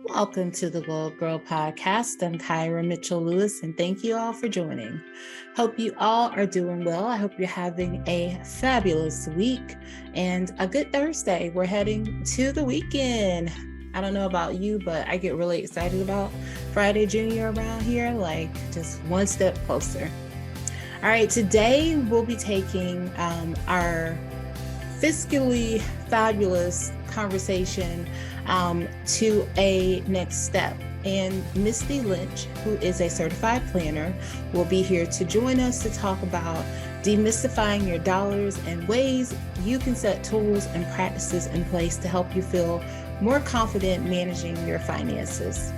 Welcome to the Gyrl podcast. I'm Kyra Mitchell-Lewis, and thank you all for joining. Hope you all are doing well. I hope you're having a fabulous week and a good Thursday. We're heading to the weekend. I don't know about you, but I get really excited about Friday Junior around here, like just one step closer. All right, today we'll be taking our fiscally fabulous conversation to a next step. And Misty Lynch, who is a certified planner, will be here to join us to talk about demystifying your dollars and ways you can set tools and practices in place to help you feel more confident managing your finances.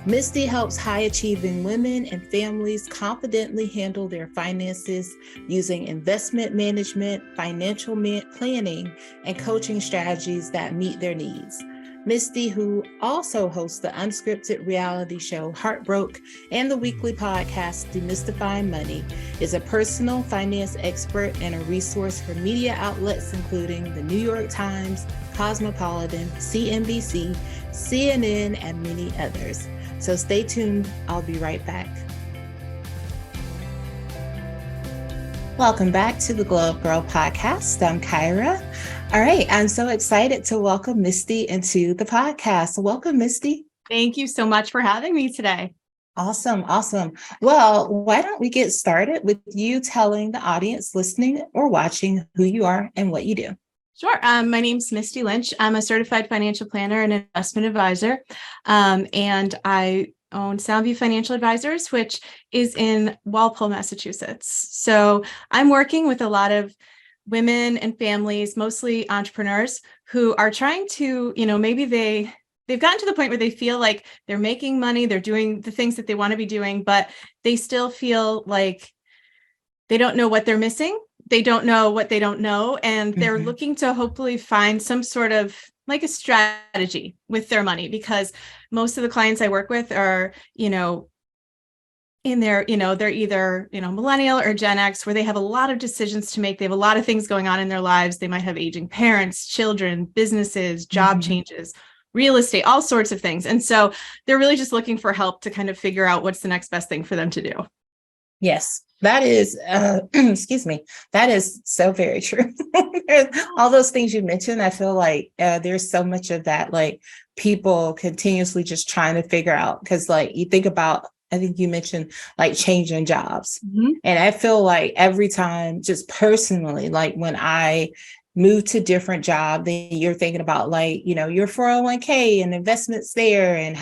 Misty helps high-achieving women and families confidently handle their finances using investment management, financial planning, and coaching strategies that meet their needs. Misty, who also hosts the unscripted reality show Heartbroke and the weekly podcast Demystifying Money, is a personal finance expert and a resource for media outlets including the New York Times, Cosmopolitan, CNBC, CNN, and many others. So stay tuned. I'll be right back. Welcome back to the Gyrl podcast. I'm Kyra. All right. I'm so excited to welcome Misty into the podcast. Welcome, Misty. Thank you so much for having me today. Awesome. Well, why don't we get started with you telling the audience listening or watching who you are and what you do? Sure. My name's Misty Lynch. I'm a certified financial planner and investment advisor. And I own Soundview Financial Advisors, which is in Walpole, Massachusetts. So I'm working with a lot of women and families, mostly entrepreneurs, who are trying to, maybe they've gotten to the point where they feel like they're making money, they're doing the things that they want to be doing, but they still feel like they don't know what they're missing. They don't know what they don't know. And they're looking to hopefully find some sort of like a strategy with their money, because most of the clients I work with are, in their, they're either, millennial or Gen X, where they have a lot of decisions to make. They have a lot of things going on in their lives. They might have aging parents, children, businesses, job changes, real estate, all sorts of things. And so they're really just looking for help to kind of figure out what's the next best thing for them to do. Yes, that is, excuse me, that is so very true. All those things you mentioned, I feel like there's so much of that, like people continuously just trying to figure out, because like you think about, I think you mentioned like changing jobs. And I feel like every time, just personally, like when I move to different job, then you're thinking about like, your 401k and investments there, and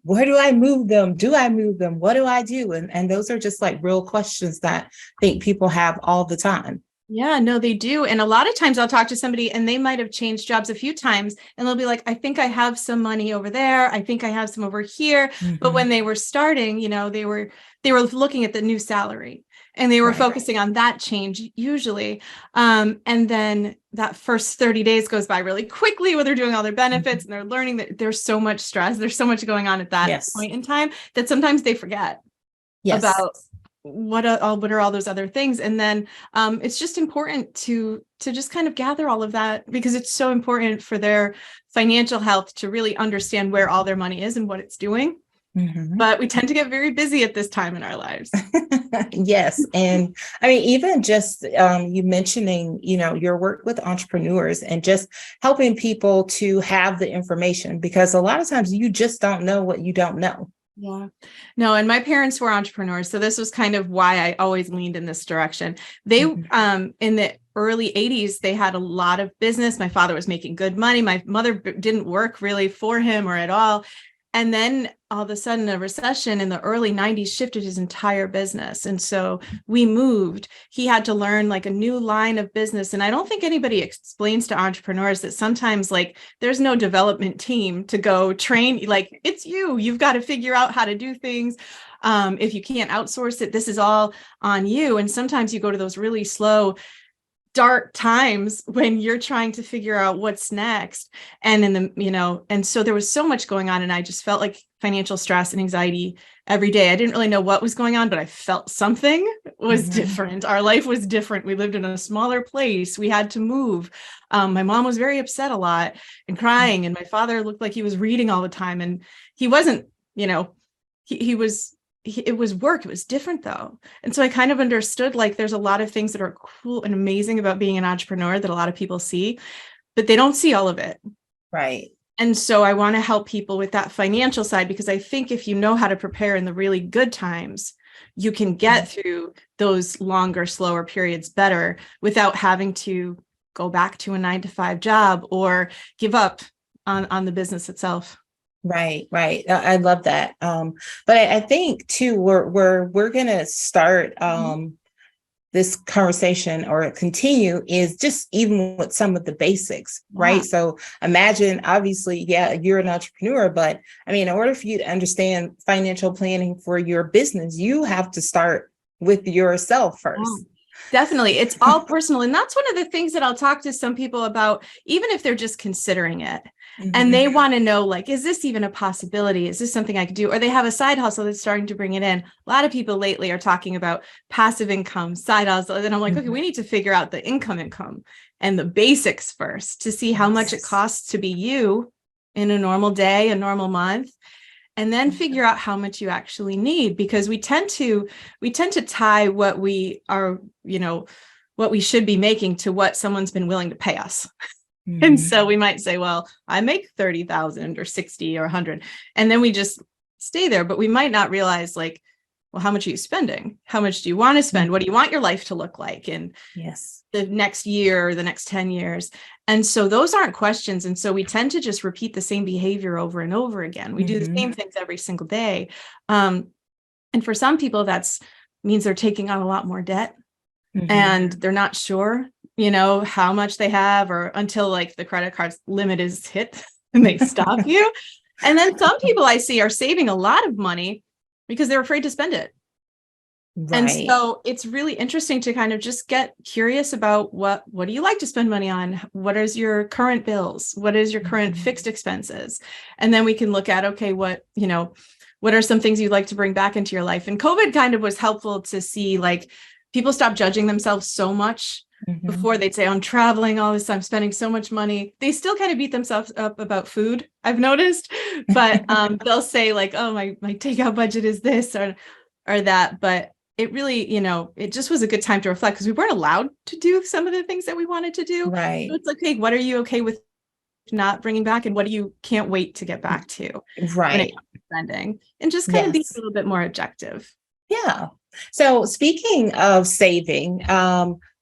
where do I move them? Do I move them? What do I do? And those are just like real questions that I think people have all the time. Yeah, no, they do. And a lot of times I'll talk to somebody and they might have changed jobs a few times and they'll be like, I think I have some money over there. I think I have some over here. But when they were starting, they were looking at the new salary and they were focusing on that change usually. And then that first 30 days goes by really quickly where they're doing all their benefits and they're learning that there's so much stress. There's so much going on at that point in time that sometimes they forget about what are all those other things. And then it's just important to just kind of gather all of that, because it's so important for their financial health to really understand where all their money is and what it's doing. But we tend to get very busy at this time in our lives. Yes. And I mean, even just you mentioning, your work with entrepreneurs and just helping people to have the information, because a lot of times you just don't know what you don't know. Yeah, no. And my parents were entrepreneurs. So this was kind of why I always leaned in this direction. They, in the early 80s, they had a lot of business. My father was making good money. My mother didn't work really for him or at all. And then all of a sudden a recession in the early 90s shifted his entire business. And so we moved. He had to learn like a new line of business. And I don't think anybody explains to entrepreneurs that sometimes like there's no development team to go train. Like it's you've got to figure out how to do things. If you can't outsource it, this is all on you. And sometimes you go to those really slow dark times when you're trying to figure out what's next. And in the, and so there was so much going on, and I just felt like financial stress and anxiety every day. I didn't really know what was going on, but I felt something was different. Our life was different. We lived in a smaller place. We had to move. My mom was very upset a lot and crying, and my father looked like he was reading all the time, and he wasn't, he was, it was work. It was different though. And so I kind of understood, like, there's a lot of things that are cool and amazing about being an entrepreneur that a lot of people see, but they don't see all of it. Right. And so I want to help people with that financial side, because I think if you know how to prepare in the really good times, you can get through those longer, slower periods better without having to go back to a 9-to-5 job or give up on the business itself. Right. I love that. But I think too, we're gonna start this conversation or continue is just even with some of the basics, right? So imagine, obviously, you're an entrepreneur, but I mean, in order for you to understand financial planning for your business, you have to start with yourself first. Definitely. It's all personal. And that's one of the things that I'll talk to some people about, even if they're just considering it. And they want to know, like, is this even a possibility? Is this something I could do? Or they have a side hustle that's starting to bring it in. A lot of people lately are talking about passive income, side hustle. And I'm like, okay, we need to figure out the income and the basics first to see how much it costs to be you in a normal day, a normal month. And then figure out how much you actually need, because we tend to tie what we are, what we should be making to what someone's been willing to pay us. And so we might say, well, I make 30,000 or 60 or 100. And then we just stay there, but we might not realize, like, well, how much are you spending? How much do you want to spend? What do you want your life to look like in the next year or the next 10 years? And so those aren't questions. And so we tend to just repeat the same behavior over and over again. We do the same things every single day. And for some people, that's means they're taking on a lot more debt and they're not sure, how much they have, or until, like, the credit card's limit is hit and they stop you. And then some people I see are saving a lot of money because they're afraid to spend it. Right. And so it's really interesting to kind of just get curious about what do you like to spend money on? What is your current bills? What is your current fixed expenses? And then we can look at, okay, what are some things you'd like to bring back into your life? And COVID kind of was helpful to see, like, people stop judging themselves so much. Before, they'd say, I'm traveling all this time, spending so much money. They still kind of beat themselves up about food, I've noticed, but they'll say, like, oh, my takeout budget is this or that. But it really, it just was a good time to reflect, because we weren't allowed to do some of the things that we wanted to do. Right. So it's like, hey, what are you okay with not bringing back, and what do you can't wait to get back to? Right. When it comes to spending, and just kind of be a little bit more objective. Yeah. So speaking of saving,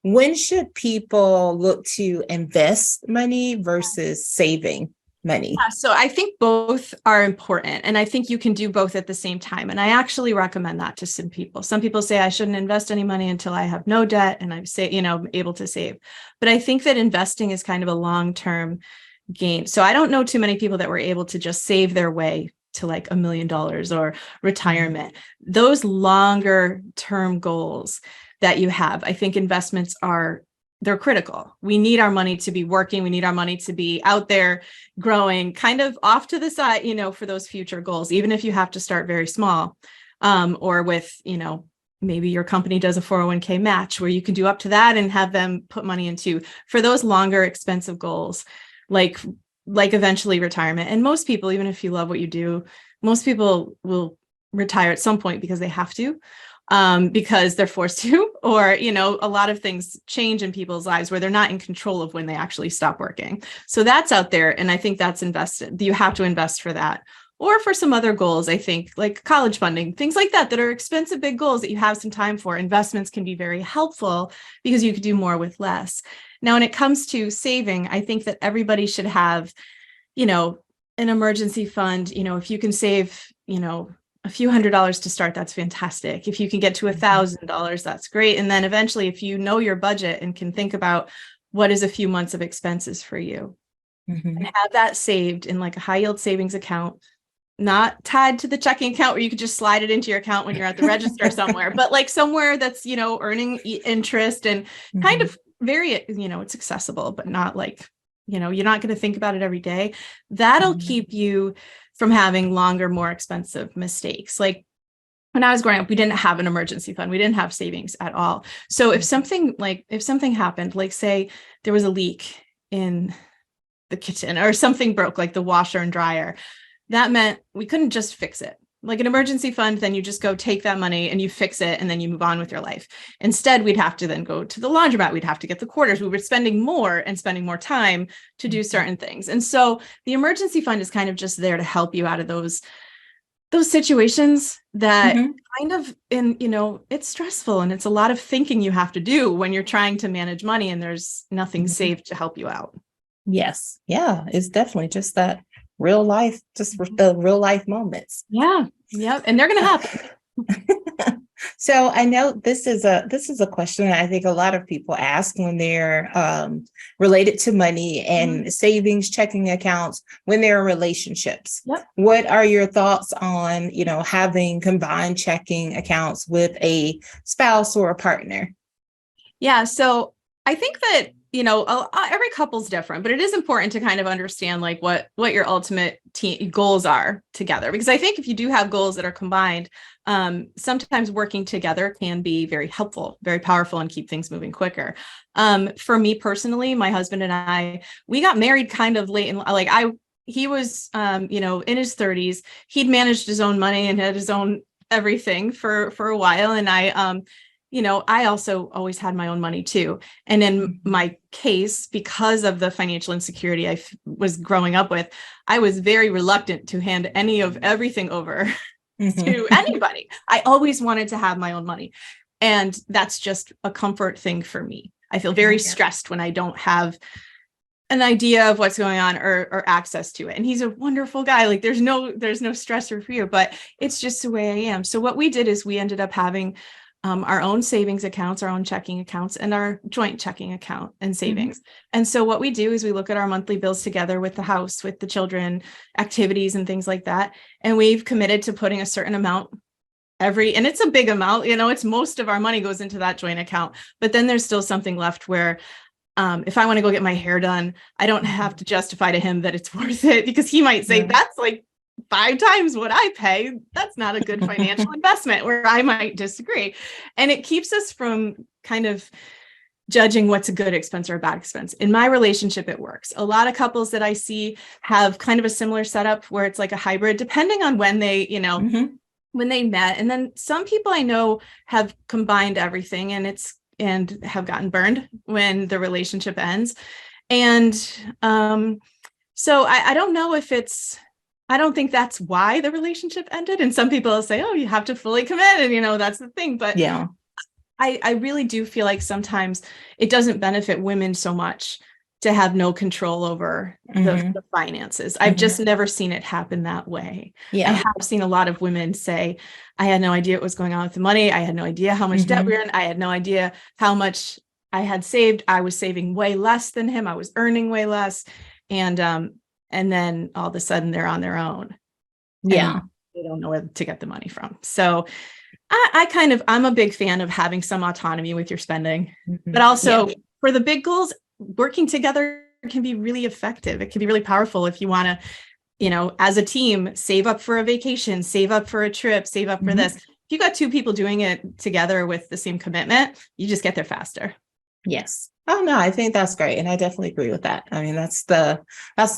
when should people look to invest money versus saving money? So I think both are important, and I think you can do both at the same time. And I actually recommend that to some people. Some people say I shouldn't invest any money until I have no debt and I'm able to save. But I think that investing is kind of a long-term game. So I don't know too many people that were able to just save their way to like $1 million or retirement. Those longer term goals that you have, I think investments they're critical. We need our money to be working. We need our money to be out there growing, kind of off to the side, for those future goals, even if you have to start very small, or with, maybe your company does a 401k match where you can do up to that and have them put money into for those longer expensive goals, like eventually retirement. And most people, even if you love what you do, most people will retire at some point because they have to. Because they're forced to, or, a lot of things change in people's lives where they're not in control of when they actually stop working. So that's out there. And I think that's invested. You have to invest for that, or for some other goals. I think like college funding, things like that are expensive, big goals that you have some time for. Investments can be very helpful because you could do more with less. Now, when it comes to saving, I think that everybody should have, an emergency fund. If you can save, a few $100s to start, that's fantastic. If you can get to $1,000, that's great. And then eventually, if you know your budget and can think about what is a few months of expenses for you, and have that saved in like a high yield savings account, not tied to the checking account where you could just slide it into your account when you're at the register somewhere, but like somewhere that's, earning interest and kind of very, it's accessible, but not like, you're not going to think about it every day. That'll keep you from having longer, more expensive mistakes. Like when I was growing up, we didn't have an emergency fund. We didn't have savings at all. So if something happened, like say there was a leak in the kitchen or something broke, like the washer and dryer, that meant we couldn't just fix it. Like an emergency fund, then you just go take that money and you fix it and then you move on with your life. Instead, we'd have to then go to the laundromat. We'd have to get the quarters. We were spending more time to do certain things. And so the emergency fund is kind of just there to help you out of those situations that kind of, it's stressful and it's a lot of thinking you have to do when you're trying to manage money and there's nothing saved to help you out. Yes. Yeah. It's definitely just that real life, just the real life moments. Yeah. Yep. And they're going to happen. So I know this is a question that I think a lot of people ask when they're related to money and savings, checking accounts, when they're in relationships. Yep. What are your thoughts on, having combined checking accounts with a spouse or a partner? Yeah. So I think that, every couple's different, but it is important to kind of understand like what your ultimate goals are together. Because I think if you do have goals that are combined, sometimes working together can be very helpful, very powerful, and keep things moving quicker. For me personally, my husband and I, we got married kind of late in he was, in his 30s. He'd managed his own money and had his own everything for a while. And I also always had my own money too. And in my case, because of the financial insecurity I was growing up with, I was very reluctant to hand any of everything over to anybody. I always wanted to have my own money. And that's just a comfort thing for me. I feel very stressed when I don't have an idea of what's going on or access to it. And he's a wonderful guy. Like there's no stressor for you, but it's just the way I am. So what we did is we ended up having our own savings accounts, our own checking accounts, and our joint checking account and savings. And so what we do is we look at our monthly bills together with the house, with the children, activities and things like that. And we've committed to putting a certain amount and it's a big amount, it's most of our money goes into that joint account, but then there's still something left where if I want to go get my hair done, I don't have to justify to him that it's worth it because he might say that's like 5 times what I pay. That's not a good financial investment, where I might disagree. And it keeps us from kind of judging what's a good expense or a bad expense. In my relationship, it works. A lot of couples that I see have kind of a similar setup where it's like a hybrid, depending on when they, when they met. And then some people I know have combined everything and have gotten burned when the relationship ends. And so I don't know if I don't think that's why the relationship ended. And some people will say, oh, you have to fully commit. And, that's the thing. But yeah, I really do feel like sometimes it doesn't benefit women so much to have no control over the finances. I've just never seen it happen that way. Yeah. I have seen a lot of women say, I had no idea what was going on with the money. I had no idea how much debt we were in. I had no idea how much I had saved. I was saving way less than him. I was earning way less. And then all of a sudden they're on their own. Yeah. They don't know where to get the money from. So I'm a big fan of having some autonomy with your spending, but also for the big goals, working together can be really effective. It can be really powerful if you want to, as a team, save up for a vacation, save up for a trip, save up for this. If you got 2 people doing it together with the same commitment, you just get there faster. Yes. Oh, no, I think that's great. And I definitely agree with that. I mean, that's the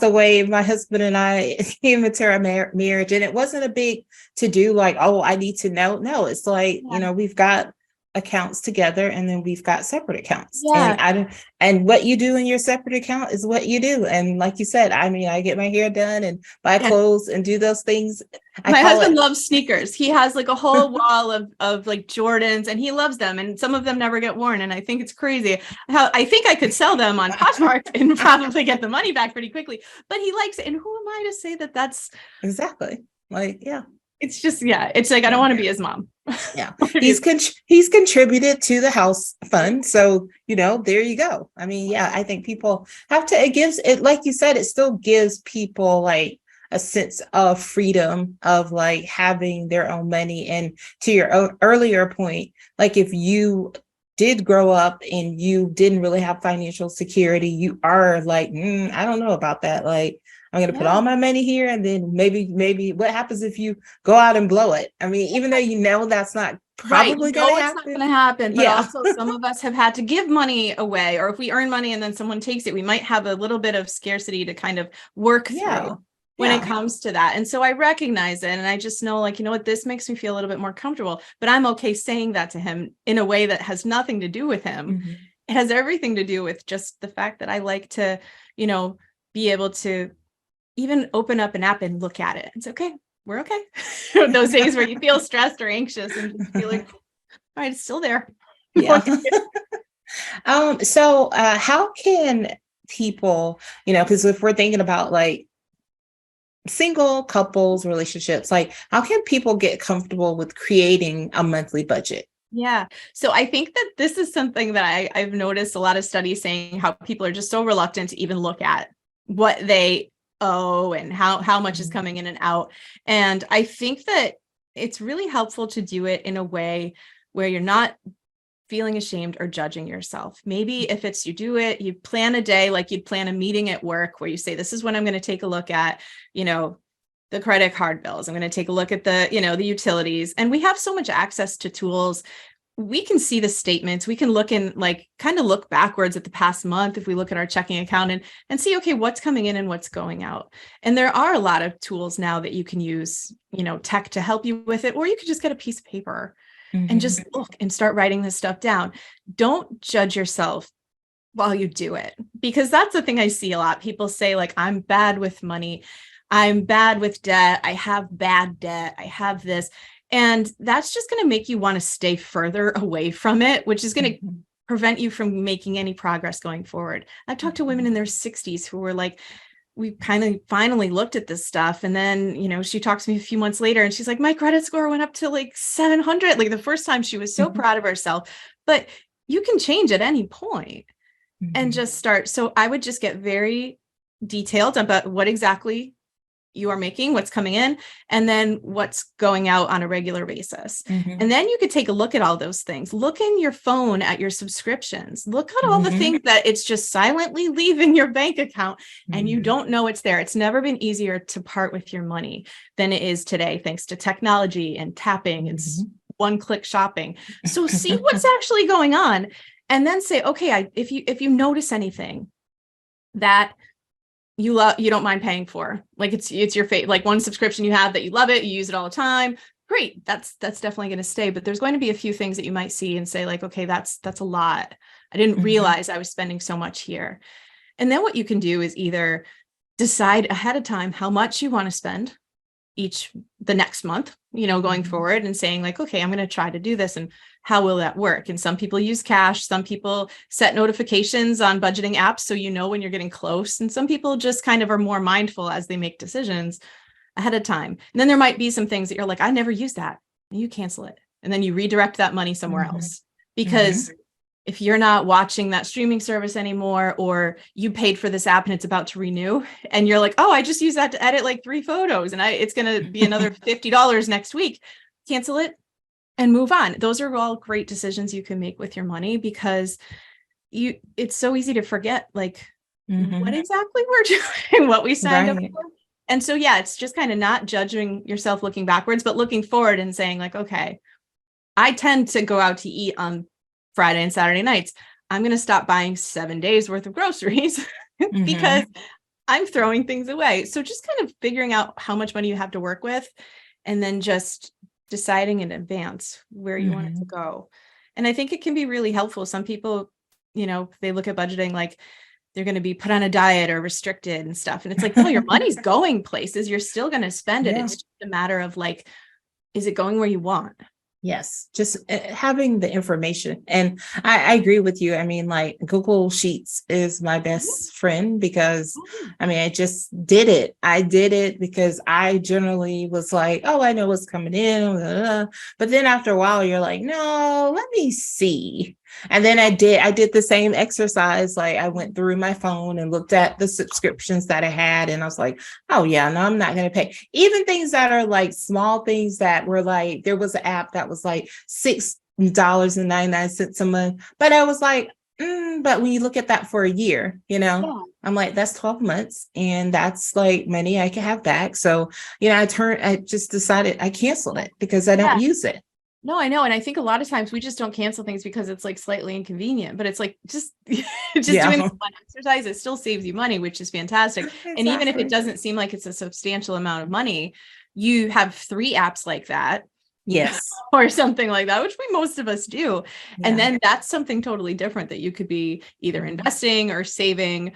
way my husband and I came into our marriage. And it wasn't a big to do like, oh, I need to know. No, it's like, we've got accounts together and then we've got separate accounts. Yeah. And what you do in your separate account is what you do. And like you said, I mean, I get my hair done and buy clothes and do those things. My husband loves sneakers. He has like a whole wall of like Jordans and he loves them. And some of them never get worn. And I think it's crazy how I think I could sell them on Poshmark and probably get the money back pretty quickly, but he likes it. And who am I to say that that's exactly like, yeah. It's just, it's like, I don't want to be his mom. Yeah. He's contributed to the house fund. So, there you go. I mean, yeah, I think people have to, it gives it, like you said, it still gives people like a sense of freedom of like having their own money. And to your earlier point, like if you did grow up and you didn't really have financial security, you are like, I don't know about that. Like, I'm going to put all my money here, and then maybe what happens if you go out and blow it? I mean, even though you know that's not probably going to happen. It's not going to happen, but also some of us have had to give money away, or if we earn money and then someone takes it, we might have a little bit of scarcity to kind of work through when it comes to that. And so I recognize it, and I just know, like, you know what, this makes me feel a little bit more comfortable, but I'm okay saying that to him in a way that has nothing to do with him. It has everything to do with just the fact that I like to, you know, be able to even open up an app and look at it. It's okay. We're okay. Those days where you feel stressed or anxious and just feel like, all right, it's still there. So how can people, you know, because if we're thinking about like single couples relationships, like how can people get comfortable with creating a monthly budget? Yeah. So I think that this is something that I've noticed a lot of studies saying how people are just so reluctant to even look at what they owe and how much is coming in and out. And I think that it's really helpful to do it in a way where you're not feeling ashamed or judging yourself. Maybe if it's you do it, you plan a day like you'd plan a meeting at work where you say, this is when I'm going to take a look at, you know, the credit card bills. I'm going to take a look at the, you know, the utilities. And we have so much access to tools. We can see the statements. We can look in, like, kind of look backwards at the past month if we look at our checking account and see, okay, what's coming in and what's going out. And there are a lot of tools now that you can use, you know, tech to help you with it, or you could just get a piece of paper and just look and start writing this stuff down. Don't judge yourself while you do it, because that's the thing I see a lot. People say, like, I'm bad with money. I'm bad with debt. I have bad debt. I have this. And that's just going to make you want to stay further away from it, which is going to prevent you from making any progress going forward. I've talked to women in their 60s who were like, we kind of finally looked at this stuff. And then, you know, she talked to me a few months later and she's like, my credit score went up to like 700. Like the first time, she was so proud of herself. But you can change at any point and just start. So I would just get very detailed about what exactly you are making, what's coming in, and then what's going out on a regular basis. And then you could take a look at all those things. Look in your phone at your subscriptions. Look at all the things that it's just silently leaving your bank account and you don't know it's there. It's never been easier to part with your money than it is today, thanks to technology and tapping and one-click shopping. So see what's actually going on, and then say, okay, if you notice anything that you don't mind paying for, like it's your favorite, like one subscription you have that you love it, you use it all the time, great, that's definitely going to stay. But there's going to be a few things that you might see and say, like, okay, that's a lot. I didn't realize I was spending so much here. And then what you can do is either decide ahead of time how much you want to spend the next month, you know, going forward, and saying, like, okay, I'm going to try to do this, and how will that work? And some people use cash, some people set notifications on budgeting apps so you know when you're getting close, and some people just kind of are more mindful as they make decisions ahead of time. And then there might be some things that you're like, I never use that, and you cancel it, and then you redirect that money somewhere else, because if you're not watching that streaming service anymore, or you paid for this app and it's about to renew, and you're like, oh, I just used that to edit like 3 photos and it's going to be another $50 next week, cancel it and move on. Those are all great decisions you can make with your money, because it's so easy to forget, like, what exactly we're doing, what we signed up for. And so, yeah, it's just kind of not judging yourself looking backwards, but looking forward and saying, like, okay, I tend to go out to eat on Friday and Saturday nights. I'm going to stop buying 7 days worth of groceries because I'm throwing things away. So just kind of figuring out how much money you have to work with, and then just deciding in advance where you want it to go. And I think it can be really helpful. Some people, you know, they look at budgeting like they're going to be put on a diet or restricted and stuff. And it's like, no, your money's going places. You're still going to spend it. It's just a matter of, like, is it going where you want? Yes, just having the information. And I agree with you. I mean, like, Google Sheets is my best friend, because I mean, I just did it. I did it because I generally was like, oh, I know what's coming in. Blah, blah, blah. But then after a while, you're like, no, let me see. And then I did the same exercise. Like, I went through my phone and looked at the subscriptions that I had. And I was like, oh yeah, no, I'm not going to pay. Even things that are like small things that were like, there was an app that was like $6.99 a month. But I was like, but when you look at that for a year, Yeah. I'm like, that's 12 months and that's like money I can have back. So, I just decided I canceled it because I don't Yeah. use it. No, I know. And I think a lot of times we just don't cancel things because it's like slightly inconvenient, but it's like just just doing Yeah, this one exercise, it still saves you money, which is fantastic. And even if it exactly. doesn't seem like it's a substantial amount of money, you have 3 apps like that Yes. or something like that, which most of us do. And Yeah. then that's something totally different that you could be either investing or saving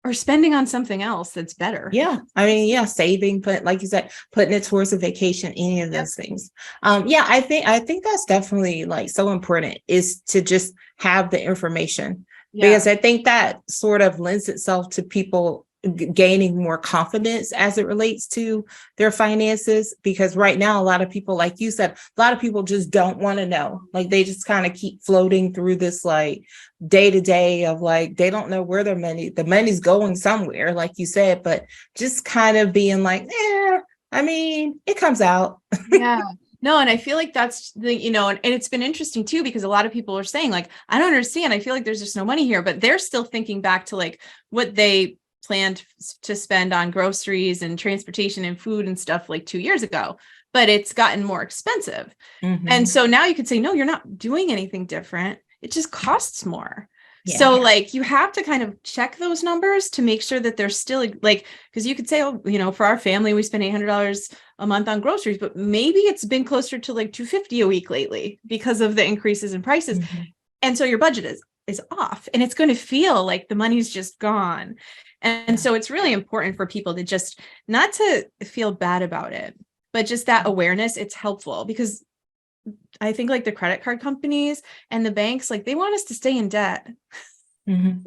or spending on something else that's better. Yeah. I mean, yeah, saving, but like you said, putting it towards a vacation, any of Yep. those things. Yeah, I think that's definitely like so important is to just have the information Yeah. because I think that sort of lends itself to people gaining more confidence as it relates to their finances. Because right now, a lot of people, like you said, a lot of people just don't want to know. Like they just kind of keep floating through this like day to day of like they don't know where the money's going somewhere, like you said, but just kind of being like, I mean, it comes out. Yeah. No, and I feel like that's and it's been interesting too, because a lot of people are saying, like, I don't understand. I feel like there's just no money here, but they're still thinking back to like what they planned to spend on groceries and transportation and food and stuff like 2 years ago, but it's gotten more expensive. And so now you could say, no, you're not doing anything different. It just costs more. So Yeah. like you have to kind of check those numbers to make sure that they're still like, because you could say, oh, for our family, we spend $800 a month on groceries, but maybe it's been closer to like $250 a week lately because of the increases in prices. And so your budget is off and it's going to feel like the money's just gone. And so it's really important for people to just not to feel bad about it, but just that awareness. It's helpful because I think like the credit card companies and the banks, like they want us to stay in debt.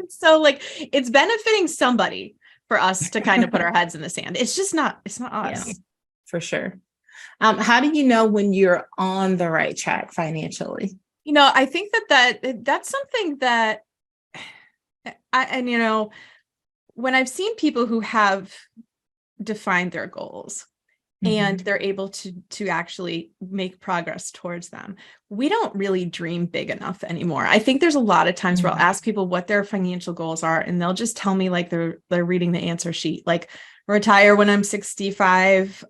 So like it's benefiting somebody for us to kind of put our heads in the sand. It's not us. Yeah, for sure. How do you know when you're on the right track financially? I think that's something that when I've seen people who have defined their goals and they're able to actually make progress towards them, we don't really dream big enough anymore. I think there's a lot of times where I'll ask people what their financial goals are, and they'll just tell me like they're reading the answer sheet, like retire when I'm 65,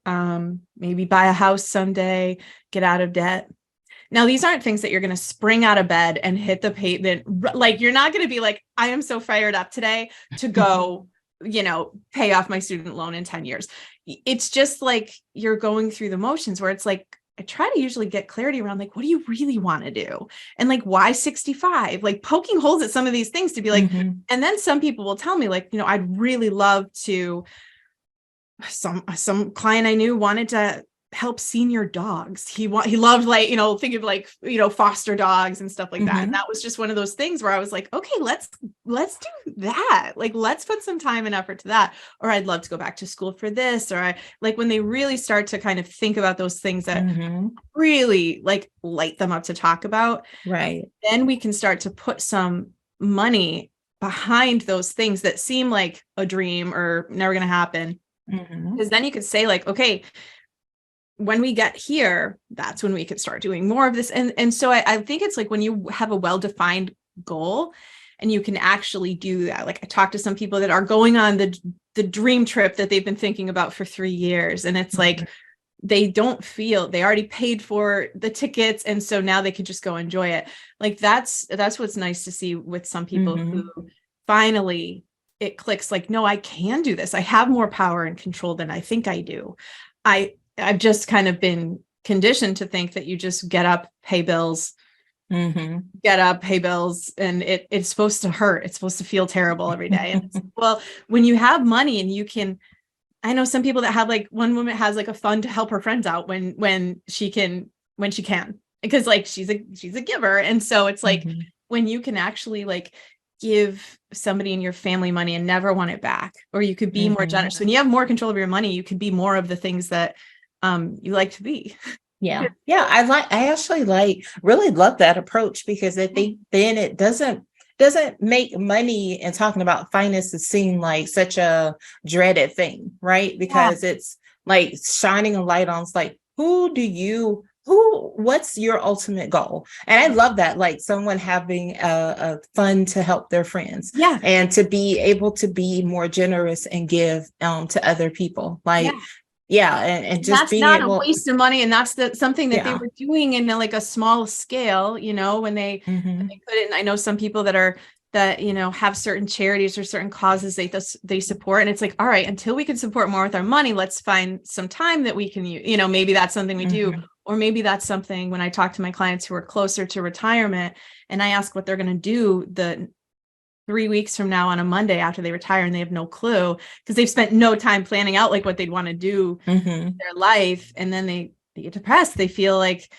maybe buy a house someday, get out of debt. Now, these aren't things that you're going to spring out of bed and hit the pavement. Like, you're not going to be like, I am so fired up today to go, pay off my student loan in 10 years. It's just like you're going through the motions where it's like, I try to usually get clarity around like, what do you really want to do? And like, why 65? Like poking holes at some of these things to be like, and then some people will tell me like, I'd really love to, some client I knew wanted to help senior dogs. He loved like, think of like, foster dogs and stuff like that. And that was just one of those things where I was like, okay, let's do that. Like, let's put some time and effort to that. Or I'd love to go back to school for this. Or I like when they really start to kind of think about those things that really like light them up to talk about. Right. Then we can start to put some money behind those things that seem like a dream or never going to happen. Because then you could say like, okay, when we get here, that's when we could start doing more of this. And so I think it's like when you have a well-defined goal and you can actually do that. Like I talked to some people that are going on the dream trip that they've been thinking about for 3 years. And it's like, they don't feel they already paid for the tickets. And so now they can just go enjoy it. Like that's what's nice to see with some people who finally it clicks like, no, I can do this. I have more power and control than I think I do. I've just kind of been conditioned to think that you just get up, pay bills, get up, pay bills, and it's supposed to hurt. It's supposed to feel terrible every day. And well, when you have money and you can, I know some people that have like one woman has like a fund to help her friends out when she can, because like she's a giver. And so it's like when you can actually like give somebody in your family money and never want it back, or you could be more generous. When you have more control of your money, you can be more of the things that you like to be. Yeah. I actually really love that approach because I think then it doesn't make money and talking about finances seem like such a dreaded thing, right? Because it's like shining a light on, it's like, who do you what's your ultimate goal? And I love that, like someone having a fund to help their friends, Yeah. and to be able to be more generous and give to other people. Like, yeah. And just that's being not a able, waste of money. And that's something that they yeah. were doing in like a small scale, you know, when they couldn't. I know some people that, you know, have certain charities or certain causes they support. And it's like, all right, until we can support more with our money, let's find some time that we can use, you know, maybe that's something we do. Or maybe that's something when I talk to my clients who are closer to retirement and I ask what they're going to do the 3 weeks from now on a Monday after they retire, and they have no clue because they've spent no time planning out like what they'd want to do in their life. And then they get depressed. They feel like,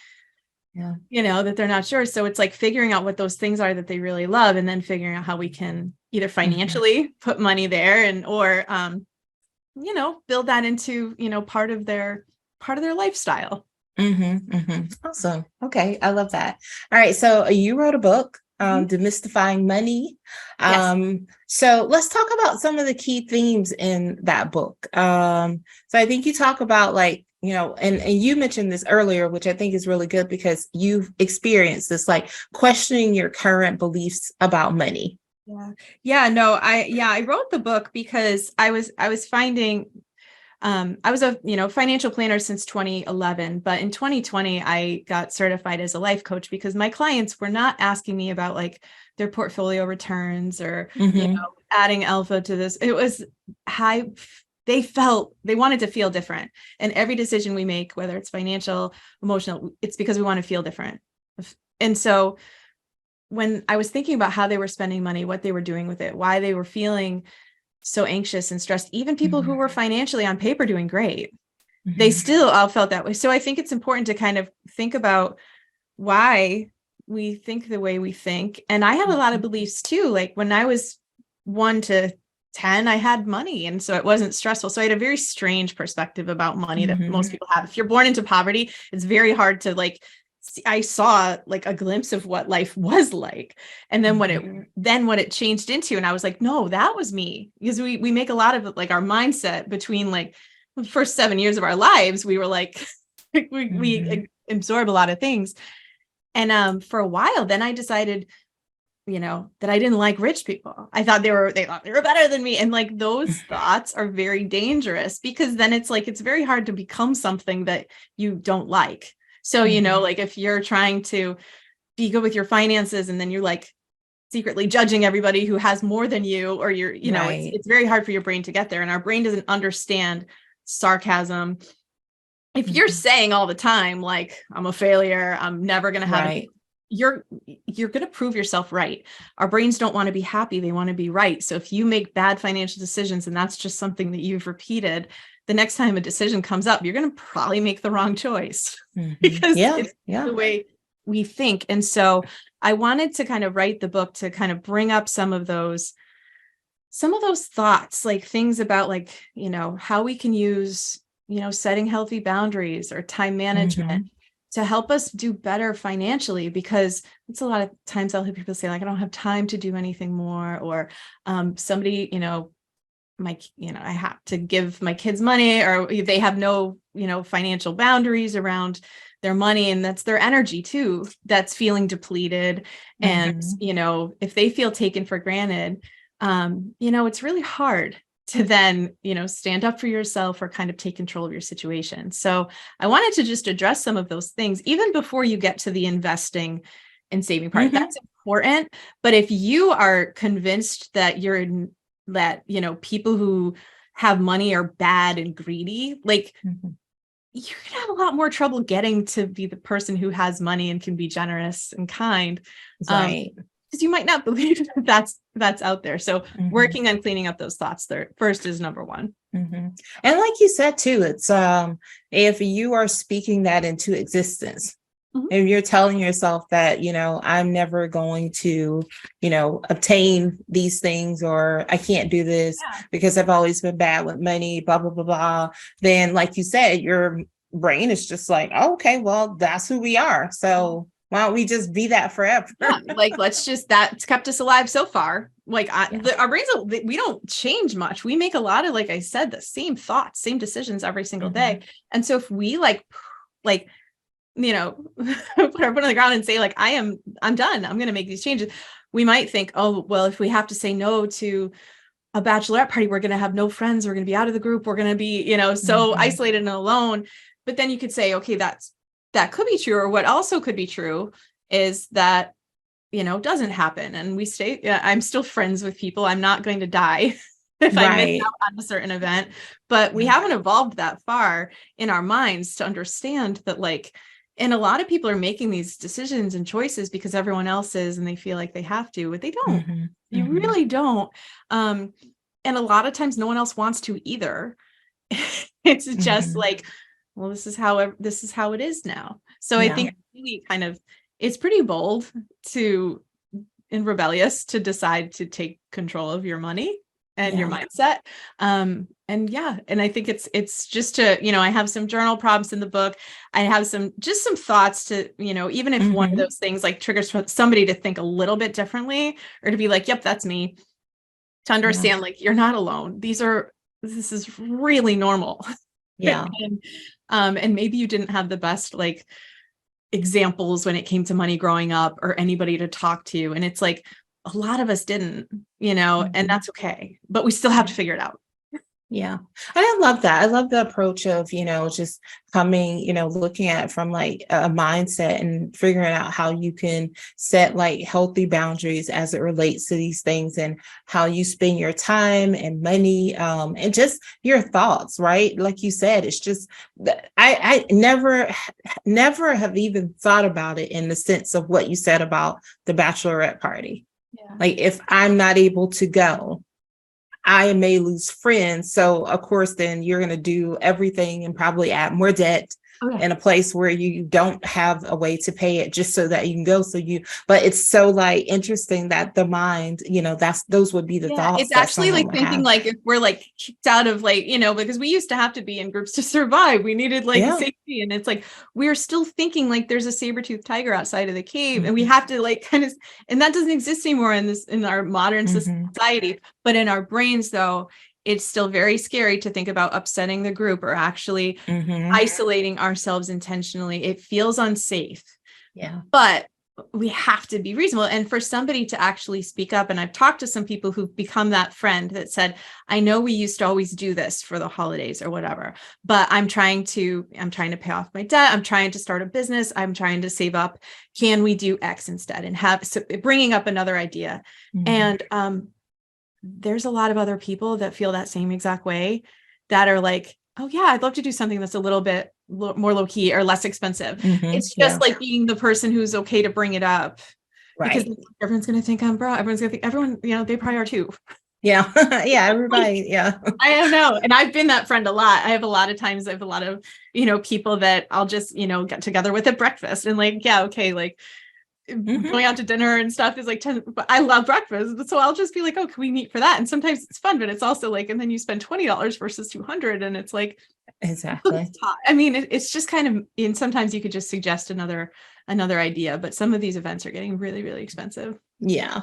you know, that they're not sure. So it's like figuring out what those things are that they really love, and then figuring out how we can either financially put money there or, you know, build that into, you know, part of their lifestyle. Awesome. Okay. I love that. All right. So you wrote a book, Demystifying Money. So let's talk about some of the key themes in that book. So I think you talk about, like, you know, and you mentioned this earlier, which I think is really good because you've experienced this, like questioning your current beliefs about money. I wrote the book because I was finding, I was a, you know, financial planner since 2011, but in 2020, I got certified as a life coach because my clients were not asking me about like their portfolio returns or, you know, adding alpha to this. It was high. They wanted to feel different. And every decision we make, whether it's financial, emotional, it's because we want to feel different. And so when I was thinking about how they were spending money, what they were doing with it, why they were feeling so anxious and stressed, even people who were financially on paper doing great, they still all felt that way. So I think it's important to kind of think about why we think the way we think. And I have a lot of beliefs too. Like when I was 1 to 10, I had money. And so it wasn't stressful. So I had a very strange perspective about money that most people have. If you're born into poverty, it's very hard to like, I saw like a glimpse of what life was like. And then what it changed into, and I was like, no, that was me. Because we make a lot of like our mindset between like the first 7 years of our lives, we were like, we absorb a lot of things. And for a while, then I decided, you know, that I didn't like rich people. I thought they thought they were better than me. And like those thoughts are very dangerous because then it's like, it's very hard to become something that you don't like. So, you know, like if you're trying to be good with your finances and then you're like secretly judging everybody who has more than you, or you're, you know, it's very hard for your brain to get there. And our brain doesn't understand sarcasm. If you're saying all the time, like, I'm a failure, I'm never going to have it, you're going to prove yourself right. Our brains don't want to be happy. They want to be right. So if you make bad financial decisions and that's just something that you've repeated, the next time a decision comes up, you're going to probably make the wrong choice because it's the way we think. And so I wanted to kind of write the book to kind of bring up some of those thoughts, like things about like, you know, how we can use, you know, setting healthy boundaries or time management to help us do better financially, because it's a lot of times I'll hear people say like, I don't have time to do anything more, or somebody, you know, I have to give my kids money, or they have no, you know, financial boundaries around their money. And that's their energy too, that's feeling depleted. And, you know, if they feel taken for granted, you know, it's really hard to then, you know, stand up for yourself or kind of take control of your situation. So I wanted to just address some of those things, even before you get to the investing and saving part. That's important. But if you are convinced that you know, people who have money are bad and greedy, like you're gonna have a lot more trouble getting to be the person who has money and can be generous and kind. Because you might not believe that's out there. So working on cleaning up those thoughts there first is number one. And like you said too, it's if you are speaking that into existence, if you're telling yourself that, you know, I'm never going to, you know, obtain these things, or I can't do this because I've always been bad with money, blah, blah, blah, blah. Then, like you said, your brain is just like, oh, okay, well, that's who we are. So why don't we just be that forever? Like, that's kept us alive so far. Like our brains, we don't change much. We make a lot of, like I said, the same thoughts, same decisions every single day. And so if we like put our foot on the ground and say like, I'm done. I'm going to make these changes. We might think, oh, well, if we have to say no to a bachelorette party, we're going to have no friends. We're going to be out of the group. We're going to be, so isolated and alone. But then you could say, okay, that could be true. Or what also could be true is that, doesn't happen. And I'm still friends with people. I'm not going to die if I miss out on a certain event, but we haven't evolved that far in our minds to understand that and a lot of people are making these decisions and choices because everyone else is, and they feel like they have to, but they don't. You really don't. And a lot of times no one else wants to either. It's just well, this is how it is now. So I think really it's pretty bold and rebellious to decide to take control of your money and your mindset. And I think it's just to, I have some journal prompts in the book. I have some thoughts to, even if one of those things triggers somebody to think a little bit differently, or to be like, yep, that's me, to understand you're not alone. This is really normal. Yeah. And maybe you didn't have the best examples when it came to money growing up, or anybody to talk to. And it's a lot of us didn't, and that's okay, but we still have to figure it out. Yeah. And I love that. I love the approach of, just coming, looking at it from a mindset and figuring out how you can set healthy boundaries as it relates to these things, and how you spend your time and money, and just your thoughts, right? Like you said, it's just, I never have even thought about it in the sense of what you said about the bachelorette party. Yeah. If I'm not able to go, I may lose friends. So of course, then you're going to do everything and probably add more debt in a place where you don't have a way to pay it just so that you can go. But it's so interesting that the mind, those would be the thoughts. It's actually thinking if we're kicked out of because we used to have to be in groups to survive. We needed safety. And it's we're still thinking there's a saber-toothed tiger outside of the cave, and we have to and that doesn't exist anymore in our modern society. But in our brains, though, it's still very scary to think about upsetting the group or actually isolating ourselves intentionally. It feels unsafe. Yeah. But we have to be reasonable. And for somebody to actually speak up, and I've talked to some people who've become that friend that said, I know we used to always do this for the holidays or whatever, but I'm trying to pay off my debt. I'm trying to start a business. I'm trying to save up. Can we do X instead? And bringing up another idea. And, there's a lot of other people that feel that same exact way, that are oh yeah, I'd love to do something that's a little bit more low key or less expensive. It's just being the person who's okay to bring it up, right? Because everyone's going to think I'm broke. Everyone's going to think they probably are too. Yeah. Yeah. Everybody. Yeah. I don't know. And I've been that friend a lot. I have a lot of times, I have a lot of, people that I'll just, get together with at breakfast and going out to dinner and stuff is 10, but I love breakfast. So I'll just be oh, can we meet for that? And sometimes it's fun, but it's also and then you spend $20 versus $200. And it's exactly. I mean, it's just kind of, and sometimes you could just suggest another idea, but some of these events are getting really, really expensive. Yeah.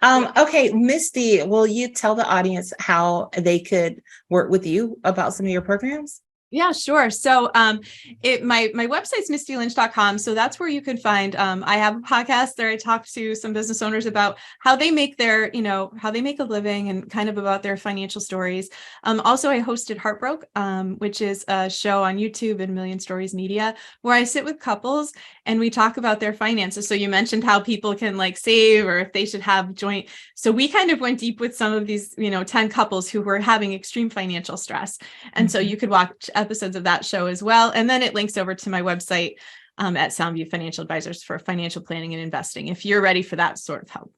Okay. Misty, will you tell the audience how they could work with you about some of your programs? Yeah, sure. So my website's mistylynch.com. So that's where you can find, I have a podcast there. I talk to some business owners about how they make how they make a living and kind of about their financial stories. Also, I hosted Heartbroke, which is a show on YouTube and Million Stories Media, where I sit with couples and we talk about their finances. So you mentioned how people can save, or if they should have joint. So we kind of went deep with some of these, 10 couples who were having extreme financial stress. And so you could watch episodes of that show as well. And then it links over to my website at Soundview Financial Advisors for financial planning and investing, if you're ready for that sort of help.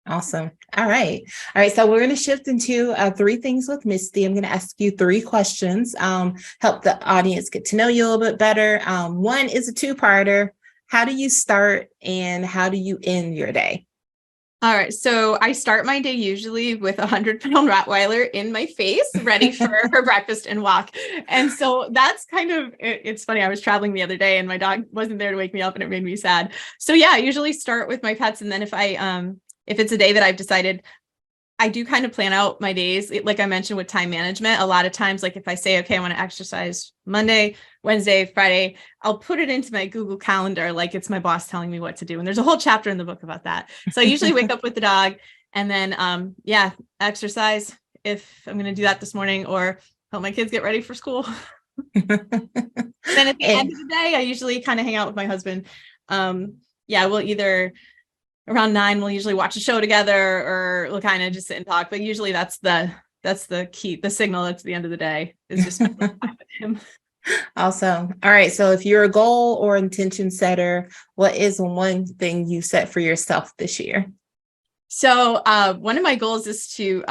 Awesome. All right. So we're going to shift into 3 things with Misty. I'm going to ask you 3 questions, help the audience get to know you a little bit better. One is a 2-parter. How do you start and how do you end your day? All right. So I start my day usually with a 100-pound Rottweiler in my face, ready for her breakfast and walk. And so that's it's funny. I was traveling the other day and my dog wasn't there to wake me up and it made me sad. So yeah, I usually start with my pets. And then if it's a day that I've decided I do kind of plan out my days. Like I mentioned with time management, a lot of times, like if I say, okay, I want to exercise Monday, Wednesday, Friday, I'll put it into my Google Calendar like it's my boss telling me what to do. And there's a whole chapter in the book about that. So I usually wake up with the dog and then, exercise if I'm going to do that this morning, or help my kids get ready for school. Then at the end of the day, I usually kind of hang out with my husband. We'll either around 9, we'll usually watch a show together, or we'll kind of just sit and talk. But usually that's the key, the signal at the end of the day is just spend time with him. Awesome. All right. So if you're a goal or intention setter, what is one thing you set for yourself this year? So one of my goals is to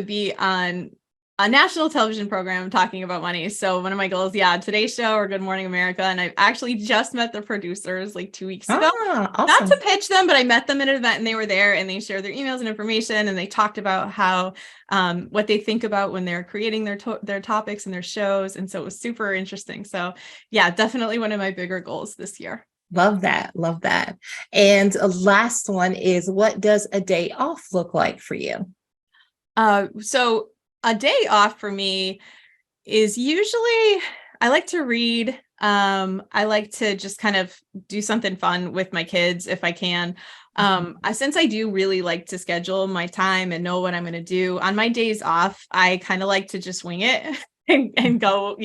be on a national television program talking about money. So one of my goals, Today's Show or Good Morning America. And I actually just met the producers like 2 weeks ago. Awesome. Not to pitch them, but I met them at an event and they were there and they shared their emails and information. And they talked about how, what they think about when they're creating their topics and their shows. And so it was super interesting. So definitely one of my bigger goals this year. Love that. Love that. And a last one is, what does a day off look like for you? So a day off for me is usually, I like to read. I like to just kind of do something fun with my kids if I can. Since I do really like to schedule my time and know what I'm going to do on my days off, I kind of like to just wing it and go,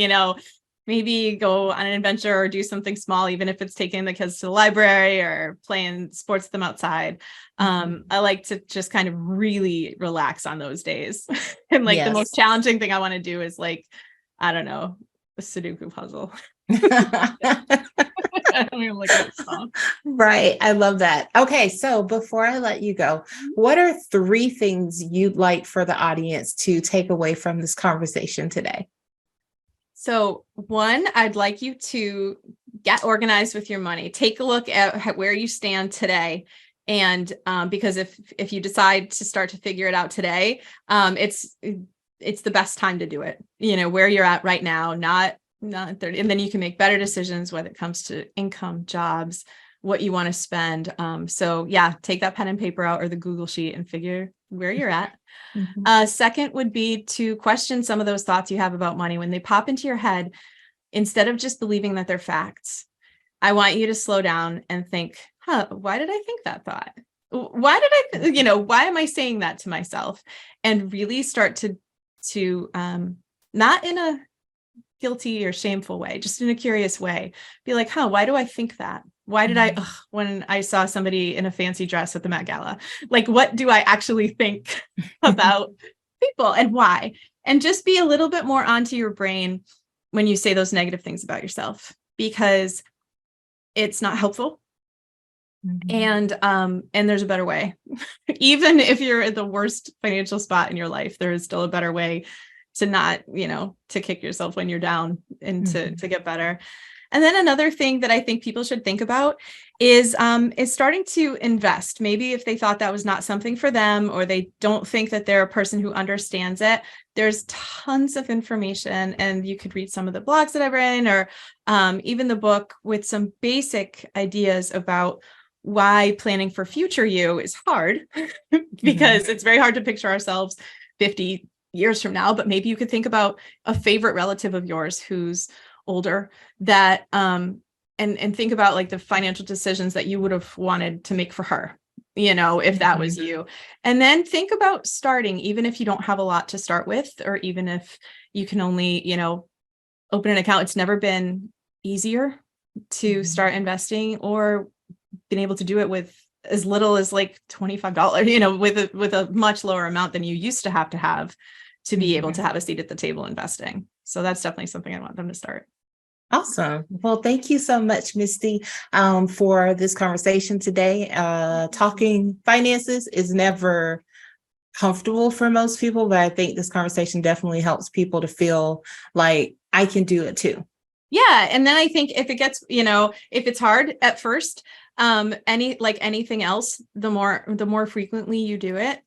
maybe go on an adventure or do something small, even if it's taking the kids to the library or playing sports with them outside. I like to just kind of really relax on those days. And the most challenging thing I want to do is a Sudoku puzzle. I don't even look at stuff. Right. I love that. Okay. So before I let you go, what are 3 things you'd like for the audience to take away from this conversation today? So 1, I'd like you to get organized with your money. Take a look at where you stand today. And because if you decide to start to figure it out today, it's the best time to do it, where you're at right now, not 30. And then you can make better decisions when it comes to income, jobs, what you want to spend. Take that pen and paper out or the Google sheet and figure where you're at. Second would be to question some of those thoughts you have about money. When they pop into your head, instead of just believing that they're facts, I want you to slow down and think, why did I think that thought? Why am I saying that to myself? And really start to not in a guilty or shameful way, just in a curious way, be like, why do I think that? Why did I, when I saw somebody in a fancy dress at the Met Gala, what do I actually think about people and why? And just be a little bit more onto your brain when you say those negative things about yourself, because it's not helpful. And there's a better way. Even if you're at the worst financial spot in your life, there is still a better way to not, to kick yourself when you're down and to get better. And then another thing that I think people should think about is starting to invest. Maybe if they thought that was not something for them, or they don't think that they're a person who understands it, there's tons of information, and you could read some of the blogs that I've written, or even the book with some basic ideas about why planning for future you is hard, because it's very hard to picture ourselves 50 years from now. But maybe you could think about a favorite relative of yours who's older, that and think about the financial decisions that you would have wanted to make for her, if that was you. And then think about starting, even if you don't have a lot to start with, or even if you can only, open an account. It's never been easier to start investing, or been able to do it with as little as $25, with a much lower amount than you used to have to be able to have a seat at the table investing. So that's definitely something I want them to start. Awesome. Well, thank you so much, Misty, for this conversation today. Talking finances is never comfortable for most people, but I think this conversation definitely helps people to feel like I can do it too. Yeah. And then I think if it gets, if it's hard at first, anything else, the more frequently you do it,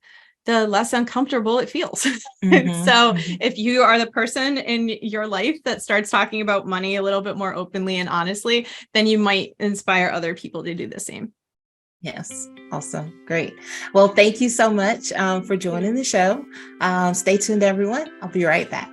the less uncomfortable it feels. So if you are the person in your life that starts talking about money a little bit more openly and honestly, then you might inspire other people to do the same. Yes. Awesome. Great. Well, thank you so much for joining the show. Stay tuned, everyone. I'll be right back.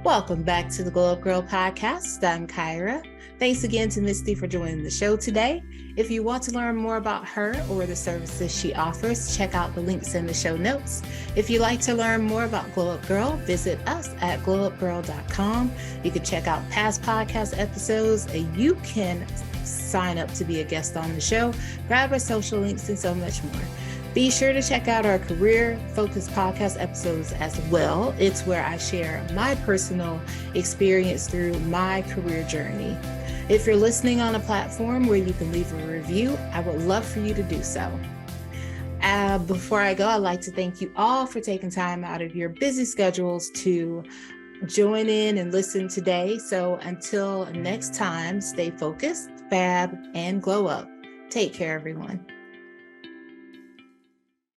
Welcome back to the Glow Up Girl podcast. I'm Kyra. Thanks again to Misty for joining the show today. If you want to learn more about her or the services she offers, check out the links in the show notes. If you'd like to learn more about Glow Up Girl, visit us at glowupgirl.com. You can check out past podcast episodes, and you can sign up to be a guest on the show, grab our social links, and so much more. Be sure to check out our career-focused podcast episodes as well. It's where I share my personal experience through my career journey. If you're listening on a platform where you can leave a review, I would love for you to do so. Before I go, I'd like to thank you all for taking time out of your busy schedules to join in and listen today. So until next time, stay focused, fab, and glow up. Take care, everyone.